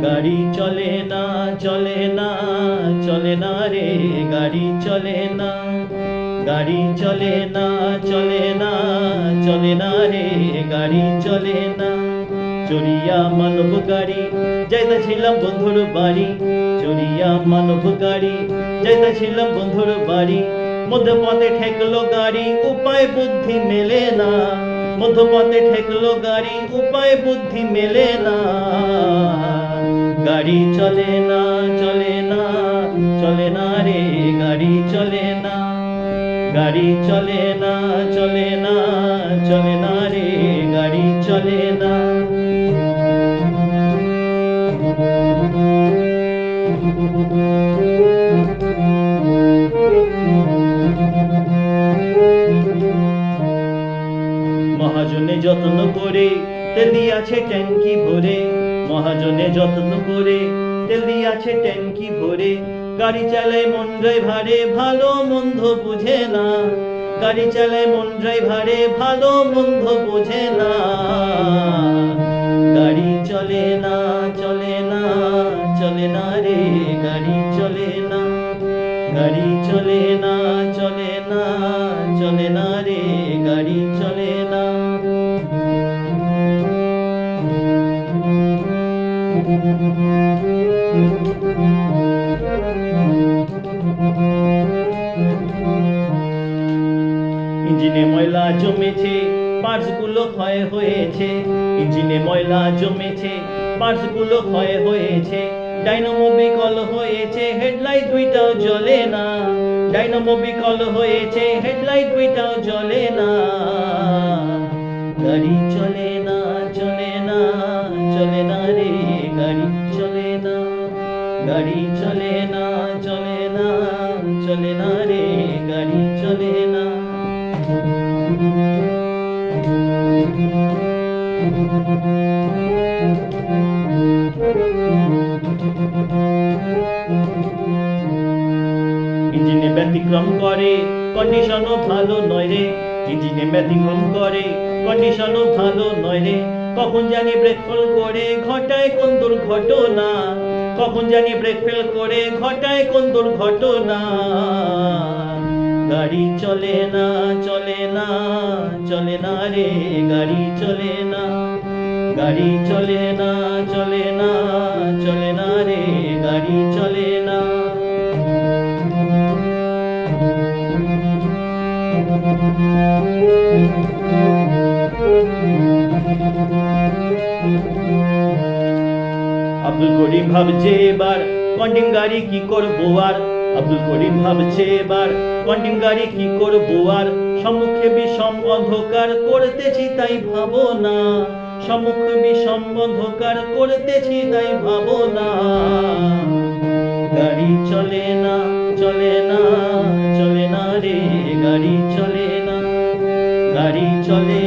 গাড়ি চলে না চলে না চলে না রে গাড়ি চলে না গাড়ি চলে না চলে না চলে না রে গাড়ি চলে না চড়িয়া মানব গাড়ি যাইতেছিলাম বন্ধুর বাড়ি চড়িয়া মানব গাড়ি যাইতেছিলাম বন্ধুর বাড়ি মধ্যপথে ঠেকলো গাড়ি উপায় বুদ্ধি মেলে না মধ্যপথে ঠেকলো গাড়ি উপায় বুদ্ধি মেলে না গাড়ি চলে না চলে না চলে না রে গাড়ি চলে না গাড়ি চলে না চলে না চলে না রে গাড়ি চলে না মহাজনে যত্ন করে তেল দিয়াছে ট্যাঙ্কি ভরে মহাজনে যত্ন করে তেল দিয়াছে ট্যাঙ্কি ভরে গাড়ি চালায় মন ড্রাইভারে ভালো মন্দ বুঝে না গাড়ি চালায় মন ড্রাইভারে ভালো মন্দ বুঝে না গাড়ি চলে না চলে না চলে না রে গাড়ি চলে না গাড়ি চলে না চলে না চলে না রে গাড়ি চলে না ইঞ্জিনে ময়লা জমেছে পার্টসগুলো ক্ষয় হয়েছে ইঞ্জিনে ময়লা জমেছে পার্টসগুলো ক্ষয় হয়েছে ডাইনামো বিকল হয়েছে হেডলাইট দুইটাও জ্বলে না ডাইনামো বিকল হয়েছে হেডলাইট দুইটাও জ্বলে না গাড়ি চলে না চলে না চলে না রে গাড়ি চলে না গাড়ি চলে না চলে না চলে না রে গাড়ি চলে না ইঞ্জিনে ব্যতিক্রম করে কন্ডিশনও ভালো নয় রে ইঞ্জিনে ব্যতিক্রম করে কন্ডিশনও ভালো নয় রে কখন জানি ব্রেক ফেল করে ঘটায় কোন দুর্ঘটনা কখন জানি ব্রেক ফেল করে ঘটায় কোন দুর্ঘটনা গাড়ি চলে না চলে না চলে না রে গাড়ি চলে না গাড়ি চলে না চলে না চলে না রে গাড়ি চলে না আব্দুল করিম ভাবছে এবার কন্টিং গাড়ি কি করবো আর আব্দুল করিম ভাবছে এবার কন্টিং গাড়ি কি করবো আর সম্মুখে বিষম অন্ধকার করতেছি তাই ভাবো না সম্মুখে বিষম অন্ধকার করতেছি তাই ভাবো না গাড়ি চলে না চলে না চলে না রে গাড়ি চলে না গাড়ি চলে